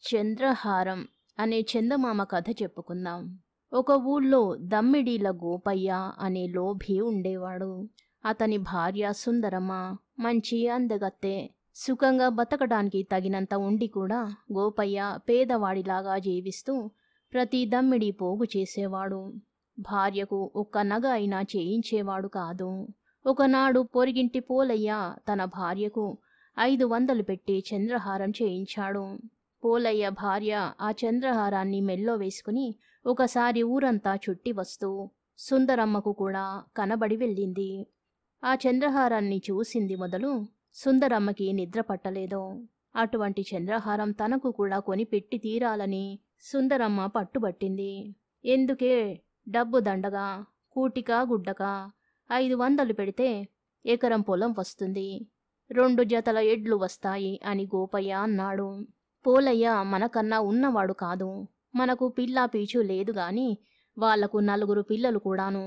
చంద్రహారం అనే చందమామ కథ చెప్పుకుందాం. ఒక ఊళ్ళో దమ్మిడీల గోపయ్య అనే లోభి ఉండేవాడు. అతని భార్య సుందరమ్మ మంచి అందగత్తె. సుఖంగా బతకడానికి తగినంత ఉండి కూడా గోపయ్య పేదవాడిలాగా జీవిస్తూ ప్రతి దమ్మిడి పోగు చేసేవాడు. భార్యకు ఒక్క నగ అయినా చేయించేవాడు కాదు. ఒకనాడు పొరిగింటి పోలయ్య తన భార్యకు 500 పెట్టి చంద్రహారం చేయించాడు. పోలయ్య భార్య ఆ చంద్రహారాన్ని మెల్లో వేసుకుని ఒకసారి ఊరంతా చుట్టి వస్తూ సుందరమ్మకు కూడా కనబడి వెళ్ళింది. ఆ చంద్రహారాన్ని చూసింది మొదలు సుందరమ్మకి నిద్ర పట్టలేదు. అటువంటి చంద్రహారం తనకు కూడా కొనిపెట్టి తీరాలని సుందరమ్మ పట్టుబట్టింది. ఎందుకే డబ్బు దండగా, కూటికా గుడ్డకా 500 పెడితే ఎకరం పొలం వస్తుంది, 2 జతల ఎడ్లు వస్తాయి అని గోపయ్య అన్నాడు. పోలయ్య మనకన్నా ఉన్నవాడు కాదు, మనకు పిల్లా పీచు లేదు గాని వాళ్లకు 4 పిల్లలు కూడాను.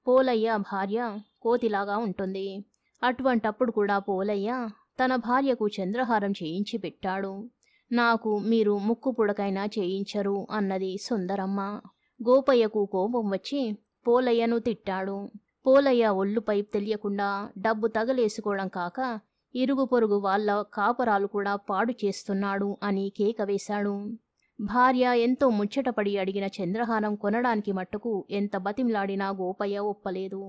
పోలయ్య భార్య కోతిలాగా ఉంటుంది. అటువంటప్పుడు కూడా పోలయ్య తన భార్యకు చంద్రహారం చేయించి పెట్టాడు. నాకు మీరు ముక్కు పుడకైనా చేయించరు అన్నది సుందరమ్మ. గోపయ్యకు కోపం వచ్చి పోలయ్యను తిట్టాడు. పోలయ్య ఒళ్ళుపై తెలియకుండా డబ్బు తగలేసుకోవడం కాక ఇరుగు పొరుగు వాళ్ళ కాపరాలు కూడా పాడు చేస్తున్నాడు అని కేక వేశాడు. భార్య ఎంతో ముచ్చటపడి అడిగిన చంద్రహారం కొనడానికి మట్టుకు ఎంత బతిమలాడినా గోపయ్య ఒప్పలేదు.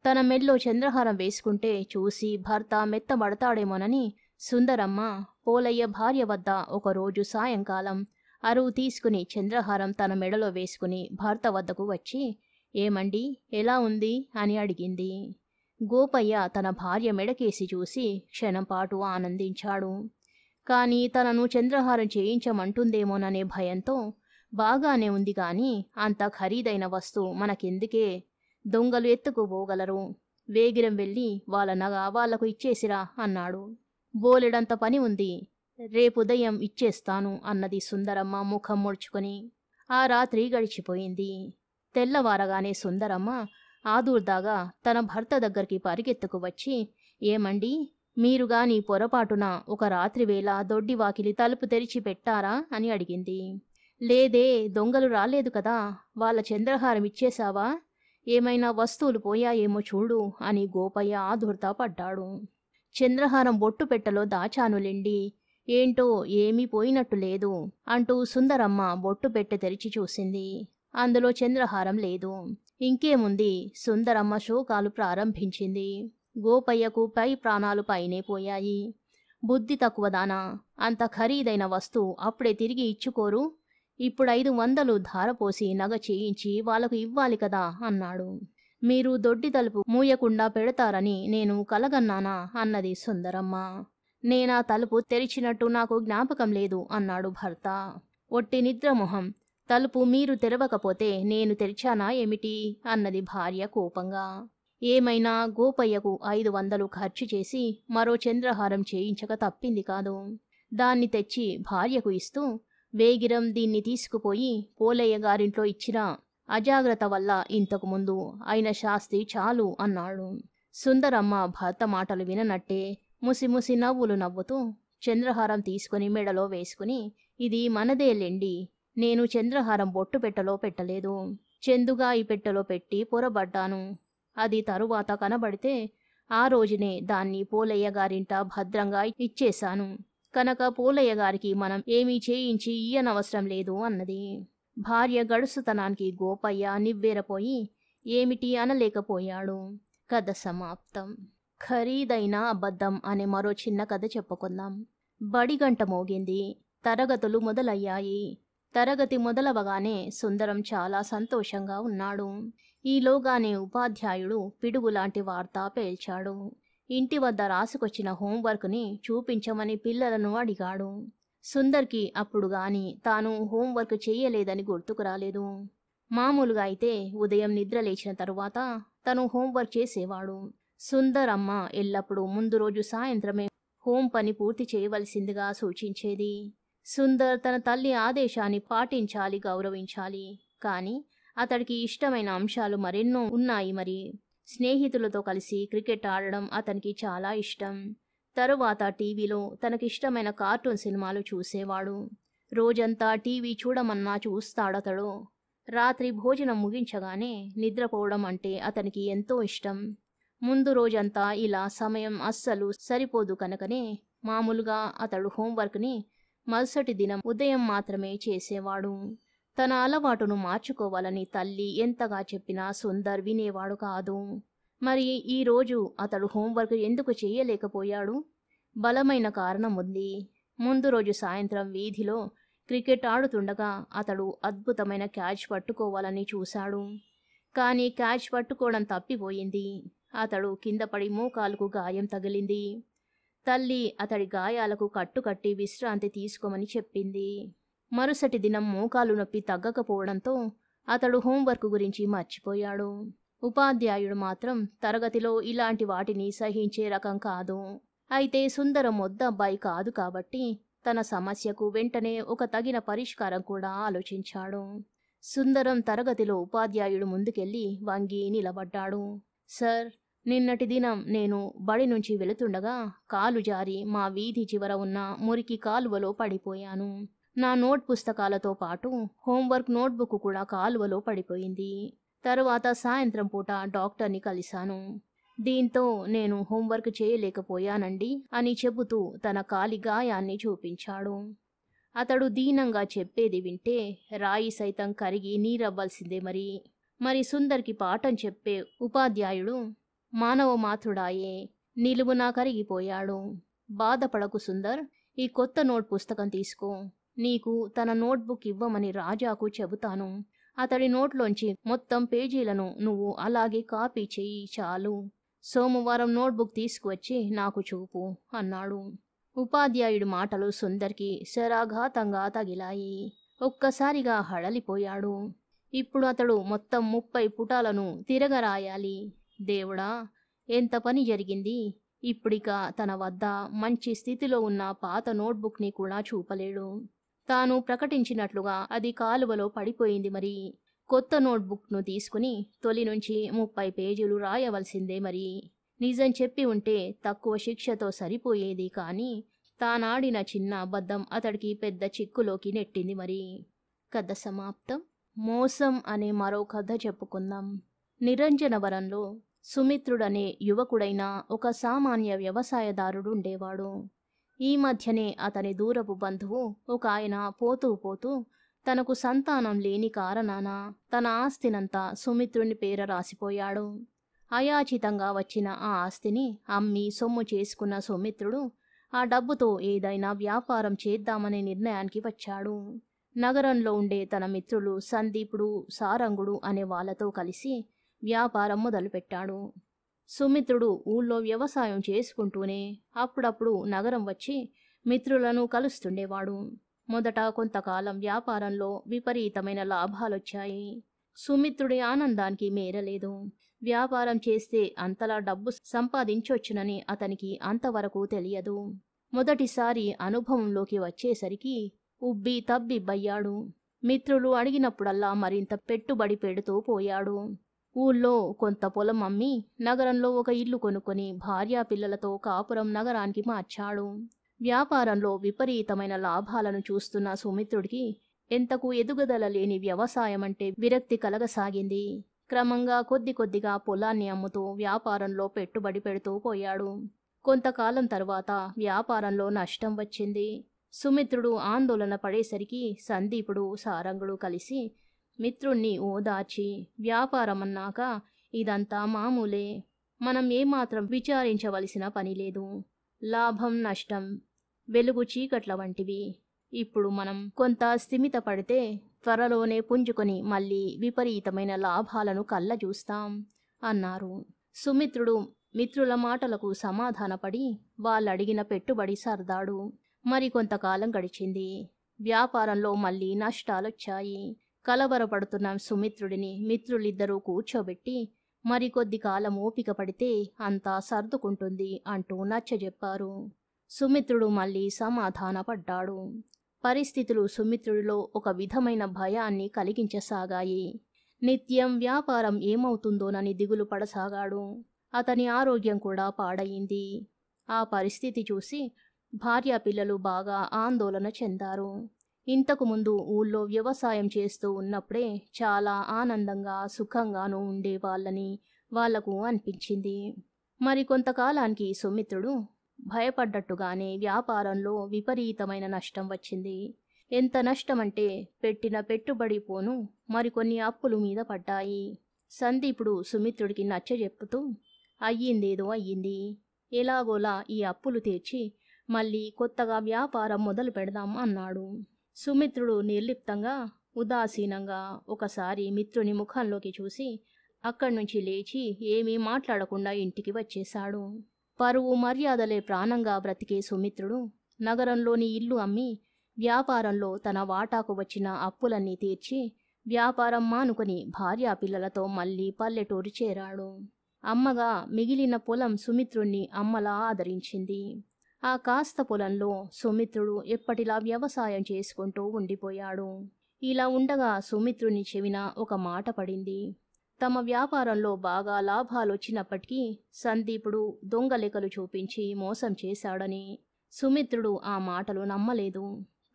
తన మెల్లో చంద్రహారం వేసుకుంటే చూసి భర్త మెత్తబడతాడేమోనని సుందరమ్మ పోలయ్య భార్య వద్ద ఒకరోజు సాయంకాలం అరువు తీసుకుని చంద్రహారం తన మెడలో వేసుకుని భర్త వద్దకు వచ్చి ఏమండి ఎలా ఉంది అని అడిగింది. గోపయ్య తన భార్య మెడకేసి చూసి క్షణంపాటు ఆనందించాడు. కాని తనను చంద్రహారం చేయించమంటుందేమోననే భయంతో బాగానే ఉంది గాని అంత ఖరీదైన వస్తువు మనకెందుకే, దొంగలు ఎత్తుకుపోగలరు, వేగిరం వెళ్ళి వాళ్ళ నగ వాళ్లకు ఇచ్చేసిరా అన్నాడు. బోలెడంత పని ఉంది, రేపుదయం ఇచ్చేస్తాను అన్నది సుందరమ్మ ముఖం ముడుచుకొని. ఆ రాత్రి గడిచిపోయింది. తెల్లవారగానే సుందరమ్మ ఆదుర్దాగా తన భర్త దగ్గరికి పరిగెత్తుకు వచ్చి ఏమండి మీరుగాని పొరపాటున ఒక రాత్రివేళ దొడ్డి వాకిలి తలుపు తెరిచి పెట్టారా అని అడిగింది. లేదే, దొంగలు రాలేదు కదా, వాళ్ళ చంద్రహారం ఇచ్చేశావా, ఏమైనా వస్తువులు పోయాయేమో చూడు అని గోపయ్య ఆదుర్దా పడ్డాడు. చంద్రహారం బొట్టు పెట్టలో దాచానులెండి, ఏంటో ఏమీ పోయినట్టు లేదు అంటూ సుందరమ్మ బొట్టు పెట్టె తెరిచి చూసింది. అందులో చంద్రహారం లేదు. ఇంకేముంది, సుందరమ్మ శోకాలు ప్రారంభించింది. గోపయ్యకు పై ప్రాణాలు పైనే పోయాయి. బుద్ధి తక్కువదానా, అంత ఖరీదైన వస్తువు అప్పుడే తిరిగి ఇచ్చుకోరు, ఇప్పుడు 500 ధారపోసి నగ చేయించి వాళ్లకు ఇవ్వాలి కదా అన్నాడు. మీరు దొడ్డి తలుపు మూయకుండా పెడతారని నేను కలగన్నానా అన్నది సుందరమ్మ. నేనా తలుపు తెరిచినట్టు నాకు జ్ఞాపకం లేదు అన్నాడు భర్త. ఒట్టి నిద్రమొహం, తలుపు మీరు తెరవకపోతే నేను తెరిచానా ఏమిటి అన్నది భార్య కోపంగా. ఏమైనా గోపయ్యకు 500 ఖర్చు చేసి మరో చంద్రహారం చేయించక తప్పింది కాదు. దాన్ని తెచ్చి భార్యకు ఇస్తూ వేగిరం దీన్ని తీసుకుపోయి పోలయ్య గారింట్లో ఇచ్చినా అజాగ్రత్త వల్ల ఇంతకు ముందు అయిన శాస్తి చాలు అన్నాడు. సుందరమ్మ భర్త మాటలు విననట్టే ముసిముసి నవ్వులు నవ్వుతూ చంద్రహారం తీసుకుని మెడలో వేసుకుని ఇది మనదేలెండి, నేను చంద్రహారం బొట్టు పెట్టలో పెట్టలేదు, చెందుగాయి పెట్టెలో పెట్టి పొరబడ్డాను. అది తరువాత కనబడితే ఆ రోజునే దాన్ని పోలయ్య గారింట భద్రంగా ఇచ్చేశాను కనుక పోలయ్య గారికి మనం ఏమీ చేయించి ఇయ్యనవసరం లేదు అన్నది. భార్య గడుసుతనానికి గోపయ్య నివ్వెరపోయి ఏమిటి అనలేకపోయాడు. కథ సమాప్తం. ఖరీదైన అబద్ధం అనే మరో చిన్న కథ చెప్పుకుందాం. బడిగంట మోగింది. తరగతులు మొదలయ్యాయి. తరగతి మొదలవగానే సుందరం చాలా సంతోషంగా ఉన్నాడు. ఈలోగానే ఉపాధ్యాయుడు పిడుగులాంటి వార్త పేల్చాడు. ఇంటి వద్ద రాసుకొచ్చిన హోంవర్క్ని చూపించమని పిల్లలను అడిగాడు. సుందర్కి అప్పుడు గాని తాను హోంవర్క్ చెయ్యలేదని గుర్తుకు రాలేదు. మామూలుగా అయితే ఉదయం నిద్ర లేచిన తరువాత తను హోంవర్క్ చేసేవాడు. సుందర్ అమ్మ ఎల్లప్పుడూ ముందు రోజు సాయంత్రమే హోం పని పూర్తి చేయవలసిందిగా సూచించేది. సుందర్ తన తల్లి ఆదేశాన్ని పాటించాలి, గౌరవించాలి. కాని అతడికి ఇష్టమైన అంశాలు మరెన్నో ఉన్నాయి. మరి స్నేహితులతో కలిసి క్రికెట్ ఆడడం అతనికి చాలా ఇష్టం. తరువాత టీవీలో తనకిష్టమైన కార్టూన్ సినిమాలు చూసేవాడు. రోజంతా టీవీ చూడమన్నా చూస్తాడతడు. రాత్రి భోజనం ముగించగానే నిద్రపోవడం అంటే అతనికి ఎంతో ఇష్టం. ముందు రోజంతా ఇలా సమయం అస్సలు సరిపోదు కనుకనే మామూలుగా అతడు హోంవర్క్ని మరుసటి దినం ఉదయం మాత్రమే చేసేవాడు. తన అలవాటును మార్చుకోవాలని తల్లి ఎంతగా చెప్పినా సుందర్ వినేవాడు కాదు. మరి ఈరోజు అతడు హోంవర్క్ ఎందుకు చేయలేకపోయాడు? బలమైన కారణం ఉంది. ముందు రోజు సాయంత్రం వీధిలో క్రికెట్ ఆడుతుండగా అతడు అద్భుతమైన క్యాచ్ పట్టుకోవాలని చూశాడు. కానీ క్యాచ్ పట్టుకోవడం తప్పిపోయింది. అతడు కింద పడి మోకాలుకు గాయం తగిలింది. తల్లి అతడి గాయాలకు కట్టుకట్టి విశ్రాంతి తీసుకోమని చెప్పింది. మరుసటి దినం మోకాలు నొప్పి తగ్గకపోవడంతో అతడు హోంవర్క్ గురించి మర్చిపోయాడు. ఉపాధ్యాయుడు మాత్రం తరగతిలో ఇలాంటి వాటిని సహించే రకం కాదు. అయితే సుందరం మొద్దబ్బాయి కాదు కాబట్టి తన సమస్యకు వెంటనే ఒక తగిన పరిష్కారం కూడా ఆలోచించాడు. సుందరం తరగతిలో ఉపాధ్యాయుడు ముందుకెళ్ళి వంగి నిలబడ్డాడు. సార్, నిన్నటి దినం నేను బడి నుంచి వెళుతుండగా కాలు జారి మా వీధి చివర ఉన్న మురికి కాలువలో పడిపోయాను. నా నోట్ పుస్తకాలతో పాటు హోంవర్క్ నోట్బుక్ కూడా కాలువలో పడిపోయింది. తరువాత సాయంత్రం పూట డాక్టర్ని కలిశాను. దీంతో నేను హోంవర్క్ చేయలేకపోయానండి అని చెబుతూ తన కాలి గాయాన్ని చూపించాడు. అతడు దీనంగా చెప్పేది వింటే రాయి సైతం కరిగి నీరవ్వాల్సిందే. మరి సుందర్కి పాఠం చెప్పే ఉపాధ్యాయుడు మానవ మాతృడాయే నిలువునా కరిగిపోయాడు. బాధపడకు సుందర్, ఈ కొత్త నోట్ పుస్తకం తీసుకో. నీకు తన నోట్బుక్ ఇవ్వమని రాజాకు చెబుతాను. అతడి నోట్లోంచి మొత్తం పేజీలను నువ్వు అలాగే కాపీ చెయ్యి చాలు. సోమవారం నోట్బుక్ తీసుకువచ్చి నాకు చూపు అన్నాడు. ఉపాధ్యాయుడి మాటలు సుందర్కి శరాఘాతంగా తగిలాయి. ఒక్కసారిగా హడలిపోయాడు. ఇప్పుడు అతడు మొత్తం 30 పుటాలను తిరగరాయాలి. దేవుడా, ఎంత పని జరిగింది! ఇప్పుడిక తన వద్ద మంచి స్థితిలో ఉన్న పాత నోట్బుక్ని కూడా చూపలేడు. తాను ప్రకటించినట్లుగా అది కాలువలో పడిపోయింది. కొత్త నోట్బుక్ను తీసుకుని తొలి నుంచి 30 పేజీలు రాయవలసిందే. నిజం చెప్పి ఉంటే తక్కువ శిక్షతో సరిపోయేది. కానీ తానాడిన చిన్న అబద్ధం అతడికి పెద్ద చిక్కులోకి నెట్టింది. కథ సమాప్తం. మోసం అనే మరో కథ చెప్పుకుందాం. నిరంజనవరంలో సుమిత్రుడనే యువకుడైన ఒక సామాన్య వ్యవసాయదారుడు ఉండేవాడు. ఈ మధ్యనే అతని దూరపు బంధువు ఒక ఆయన పోతూ పోతూ తనకు సంతానం లేని కారణాన తన ఆస్తినంతా సుమిత్రుని పేర రాసిపోయాడు. అయాచితంగా వచ్చిన ఆ ఆస్తిని అమ్మి సొమ్ము చేసుకున్న సుమిత్రుడు ఆ డబ్బుతో ఏదైనా వ్యాపారం చేద్దామనే నిర్ణయానికి వచ్చాడు. నగరంలో ఉండే తన మిత్రులు సందీపుడు, సారంగుడు అనే వాళ్ళతో కలిసి వ్యాపారం మొదలుపెట్టాడు. సుమిత్రుడు ఊళ్ళో వ్యవసాయం చేసుకుంటూనే అప్పుడప్పుడు నగరం వచ్చి మిత్రులను కలుస్తుండేవాడు. మొదట కొంతకాలం వ్యాపారంలో విపరీతమైన లాభాలొచ్చాయి. సుమిత్రుడి ఆనందానికి మేరలేదు. వ్యాపారం చేస్తే అంతలా డబ్బు సంపాదించొచ్చునని అతనికి అంతవరకు తెలియదు. మొదటిసారి అనుభవంలోకి వచ్చేసరికి ఉబ్బి తబ్బిబ్బయ్యాడు. మిత్రులు అడిగినప్పుడల్లా మరింత పెట్టుబడి పెడుతూ పోయాడు. ఊళ్ళో కొంత పొలం అమ్మి నగరంలో ఒక ఇల్లు కొనుక్కొని భార్యాపిల్లలతో కాపురం నగరానికి మార్చాడు. వ్యాపారంలో విపరీతమైన లాభాలను చూస్తున్న సుమిత్రుడికి ఎంతకు ఎదుగుదల లేని వ్యవసాయం అంటే విరక్తి కలగసాగింది. క్రమంగా కొద్దిగా పొలాన్ని అమ్ముతూ వ్యాపారంలో పెట్టుబడి పెడుతూ పోయాడు. కొంతకాలం తర్వాత వ్యాపారంలో నష్టం వచ్చింది. సుమిత్రుడు ఆందోళన పడేసరికి సందీపుడు, సారంగుడు కలిసి మిత్రుణ్ణి ఓదార్చి, వ్యాపారమన్నాక ఇదంతా మామూలే, మనం ఏమాత్రం విచారించవలసిన పని లేదు. లాభం నష్టం వెలుగు చీకట్ల వంటివి. ఇప్పుడు మనం కొంత స్థిమిత పడితే త్వరలోనే పుంజుకొని మళ్ళీ విపరీతమైన లాభాలను కళ్ళజూస్తాం అన్నారు. సుమిత్రుడు మిత్రుల మాటలకు సమాధానపడి వాళ్ళడిగిన పెట్టుబడి సర్దాడు. మరికొంతకాలం గడిచింది. వ్యాపారంలో మళ్ళీ నష్టాలొచ్చాయి. కలవరపడుతున్న సుమిత్రుడిని మిత్రులిద్దరూ కూర్చోబెట్టి మరికొద్ది కాలం ఓపిక పడితే అంతా సర్దుకుంటుంది అంటూ నచ్చజెప్పారు. సుమిత్రుడు మళ్ళీ సమాధానపడ్డాడు. పరిస్థితులు సుమిత్రుడిలో ఒక విధమైన భయాన్ని కలిగించసాగాయి. నిత్యం వ్యాపారం ఏమవుతుందోనని దిగులు పడసాగాడు. అతని ఆరోగ్యం కూడా పాడయింది. ఆ పరిస్థితి చూసి భార్యాపిల్లలు బాగా ఆందోళన చెందారు. ఇంతకు ముందు ఊళ్ళో వ్యవసాయం చేస్తూ ఉన్నప్పుడే చాలా ఆనందంగా సుఖంగానూ ఉండేవాళ్ళని వాళ్లకు అనిపించింది. మరి కొంతకాలానికి సుమిత్రుడు భయపడ్డట్టుగానే వ్యాపారంలో విపరీతమైన నష్టం వచ్చింది. ఎంత నష్టమంటే పెట్టిన పెట్టుబడి పోను మరికొన్ని అప్పులు మీద పడ్డాయి. సందీపుడు సుమిత్రుడికి నచ్చజెప్పుతూ అయ్యిందేదో అయ్యింది, ఎలాగోలా ఈ అప్పులు తీర్చి మళ్ళీ కొత్తగా వ్యాపారం మొదలు పెడదాం అన్నాడు. సుమిత్రుడు నిర్లిప్తంగా ఉదాసీనంగా ఒకసారి మిత్రుని ముఖంలోకి చూసి అక్కడి నుంచి లేచి ఏమీ మాట్లాడకుండా ఇంటికి వచ్చేశాడు. పరువు మర్యాదలే ప్రాణంగా బ్రతికే సుమిత్రుడు నగరంలోని ఇల్లు అమ్మి వ్యాపారంలో తన వాటాకు వచ్చిన అప్పులన్నీ తీర్చి వ్యాపారం మానుకొని భార్యాపిల్లలతో మళ్ళీ పల్లెటూరు చేరాడు. అమ్మగా మిగిలిన పొలం సుమిత్రుణ్ణి అమ్మలా ఆదరించింది. ఆ కాస్త పొలంలో సుమిత్రుడు ఎప్పటిలా వ్యవసాయం చేసుకుంటూ ఉండిపోయాడు. ఇలా ఉండగా సుమిత్రుని చెవిన ఒక మాట పడింది. తమ వ్యాపారంలో బాగా లాభాలొచ్చినప్పటికీ సందీపుడు దొంగ లెక్కలు చూపించి మోసం చేశాడని. సుమిత్రుడు ఆ మాటలు నమ్మలేదు.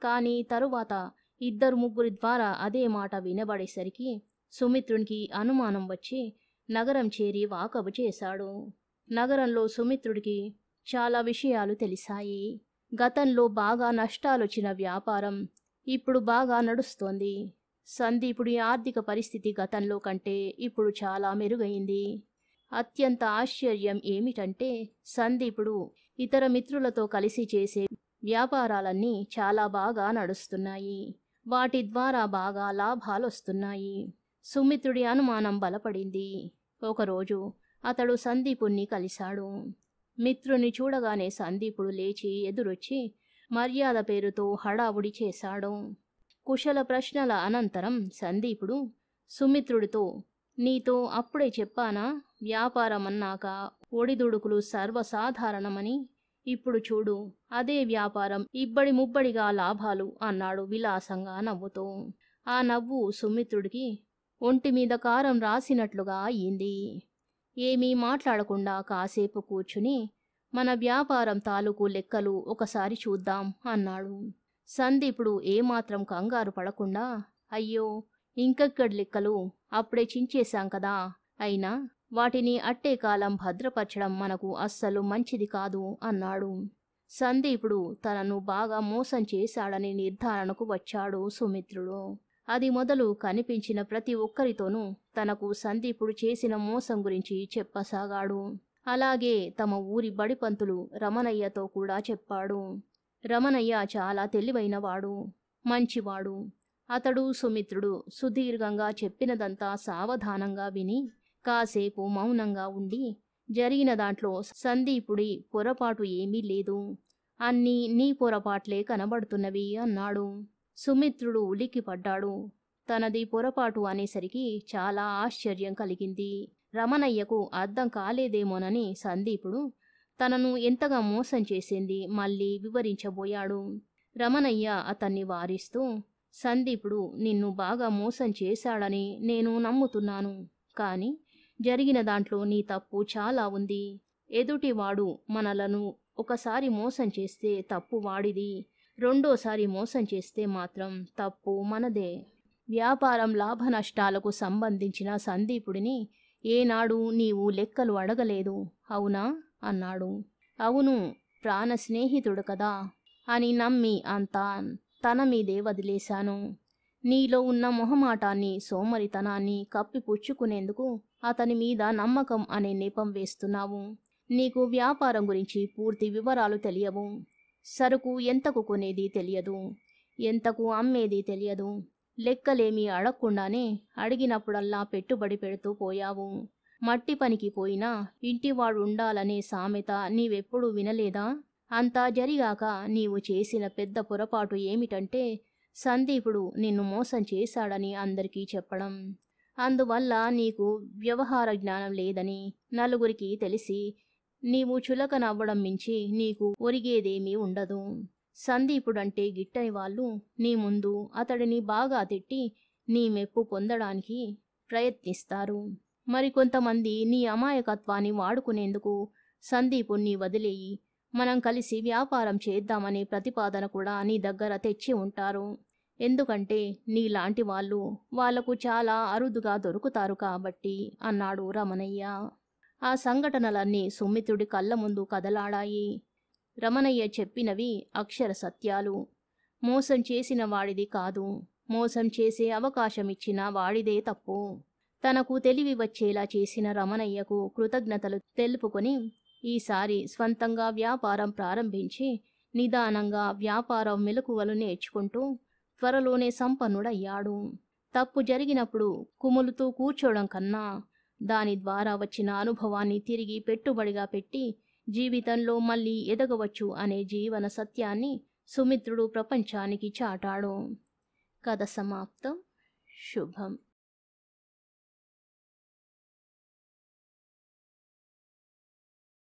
కానీ తరువాత 2-3 ద్వారా అదే మాట వినబడేసరికి సుమిత్రునికి అనుమానం వచ్చి నగరం చేరి వాకబు చేశాడు. నగరంలో సుమిత్రుడికి చాలా విషయాలు తెలిసాయి. గతంలో బాగా నష్టాలొచ్చిన వ్యాపారం ఇప్పుడు బాగా నడుస్తోంది. సందీపుడి ఆర్థిక పరిస్థితి గతంలో కంటే ఇప్పుడు చాలా మెరుగైంది. అత్యంత ఆశ్చర్యం ఏమిటంటే సందీపుడు ఇతర మిత్రులతో కలిసి చేసే వ్యాపారాలన్నీ చాలా బాగా నడుస్తున్నాయి. వాటి ద్వారా బాగా లాభాలొస్తున్నాయి. సుమిత్రుడి అనుమానం బలపడింది. ఒకరోజు అతడు సందీపుణ్ణి కలిశాడు. మిత్రుని చూడగానే సందీపుడు లేచి ఎదురొచ్చి మర్యాద పేరుతో హడావుడి చేశాడు. కుశల ప్రశ్నల అనంతరం సందీపుడు సుమిత్రుడితో, నీతో అప్పుడే చెప్పానా వ్యాపారం అన్నాక ఒడిదుడుకులు సర్వసాధారణమని. ఇప్పుడు చూడు, అదే వ్యాపారం ఇబ్బడి ముబ్బడిగా లాభాలు అన్నాడు విలాసంగా నవ్వుతూ. ఆ నవ్వు సుమిత్రుడికి ఒంటిమీద కారం రాసినట్లుగా అయ్యింది. ఏమీ మాట్లాడకుండా కాసేపు కూర్చుని మన వ్యాపారం తాలూకు లెక్కలు ఒకసారి చూద్దాం అన్నాడు. సందీపుడు ఏమాత్రం కంగారు పడకుండా, అయ్యో ఇంకెక్కడి లెక్కలు, అప్పుడే చించేశాం కదా, అయినా వాటిని అట్టే కాలం భద్రపరచడం మనకు అస్సలు మంచిది కాదు అన్నాడు. సందీపుడు తనను బాగా మోసం చేశాడని నిర్ధారణకు వచ్చాడు సుమిత్రుడు. అది మొదలు కనిపించిన ప్రతి ఒక్కరితోనూ తనకు సందీపుడు చేసిన మోసం గురించి చెప్పసాగాడు. అలాగే తమ ఊరి బడిపంతులు రమణయ్యతో కూడా చెప్పాడు. రమణయ్య చాలా తెలివైనవాడు, మంచివాడు. అతడు సుమిత్రుడు సుదీర్ఘంగా చెప్పినదంతా సావధానంగా విని కాసేపు మౌనంగా ఉండి, జరిగిన దాంట్లో సందీపుడి పొరపాటు ఏమీ లేదు, అన్నీ నీ పొరపాట్లే కనబడుతున్నవి అన్నాడు. సుమిత్రుడు ఉలిక్కిపడ్డాడు. తనది పొరపాటు అనేసరికి చాలా ఆశ్చర్యం కలిగింది. రమణయ్యకు అర్థం కాలేదేమోనని సందీపుడు తనను ఎంతగా మోసం చేసింది మళ్ళీ వివరించబోయాడు. రమణయ్య అతన్ని వారిస్తూ, సందీపుడు నిన్ను బాగా మోసం చేశాడని నేను నమ్ముతున్నాను. కానీ జరిగిన దాంట్లో నీ తప్పు చాలా ఉంది. ఎదుటివాడు మనలను ఒకసారి మోసం చేస్తే తప్పు వాడిది, రెండోసారి మోసం చేస్తే మాత్రం తప్పు మనదే. వ్యాపారం లాభ నష్టాలకు సంబంధించిన సందీపుడిని ఏనాడు నీవు లెక్కలు అడగలేదు, అవునా అన్నాడు. అవును, ప్రాణ స్నేహితుడు కదా అని నమ్మి అంతా తన మీదే వదిలేశాను. నీలో ఉన్న మొహమాటాన్ని, సోమరితనాన్ని కప్పిపుచ్చుకునేందుకు అతని మీద నమ్మకం అనే నెపం వేస్తున్నావు. నీకు వ్యాపారం గురించి పూర్తి వివరాలు తెలియవు. సరుకు ఎంతకు కొనేది తెలియదు, ఎంతకు అమ్మేది తెలియదు. లెక్కలేమీ అడగకుండానే అడిగినప్పుడల్లా పెట్టుబడి పెడుతూ పోయావు. మట్టి పనికి పోయినా ఇంటివాడు ఉండాలనే సామెత నీవెప్పుడూ వినలేదా? అంతా జరిగాక నీవు చేసిన పెద్ద పొరపాటు ఏమిటంటే సందీపుడు నిన్ను మోసం చేశాడని అందరికీ చెప్పడం. అందువల్ల నీకు వ్యవహార జ్ఞానం లేదని నలుగురికి తెలిసి నీవు చులకనవ్వడం మించి నీకు ఒరిగేదేమీ ఉండదు. సందీపుడంటే గిట్టని వాళ్ళు నీ ముందు అతడిని బాగా తిట్టి నీ మెప్పు పొందడానికి ప్రయత్నిస్తారు. మరికొంతమంది నీ అమాయకత్వాన్ని వాడుకునేందుకు సందీపుణ్ణి వదిలేయి మనం కలిసి వ్యాపారం చేద్దామనే ప్రతిపాదన కూడా నీ దగ్గర తెచ్చి ఉంటారు. ఎందుకంటే నీలాంటి వాళ్ళు వాళ్లకు చాలా అరుదుగా దొరుకుతారు కాబట్టి అన్నాడు రమణయ్య. ఆ సంఘటనలన్నీ సుమిత్రుడి కళ్ళ ముందు కదలాడాయి. రమణయ్య చెప్పినవి అక్షర సత్యాలు. మోసం చేసిన వాడిది కాదు, మోసం చేసే అవకాశమిచ్చిన వాడిదే తప్పు. తనకు తెలివి వచ్చేలా చేసిన రమణయ్యకు కృతజ్ఞతలు తెలుపుకొని ఈసారి స్వంతంగా వ్యాపారం ప్రారంభించి నిదానంగా వ్యాపారం మెలకువలు నేర్చుకుంటూ త్వరలోనే సంపన్నుడయ్యాడు. తప్పు జరిగినప్పుడు కుములుతూ కూర్చోవడం కన్నా దాని ద్వారా వచ్చిన అనుభవాన్ని తిరిగి పెట్టుబడిగా పెట్టి జీవితంలో మళ్ళీ ఎదగవచ్చు అనే జీవన సత్యాన్ని సుమిత్రుడు ప్రపంచానికి చాటాడు. కథ సమాప్తం. శుభం.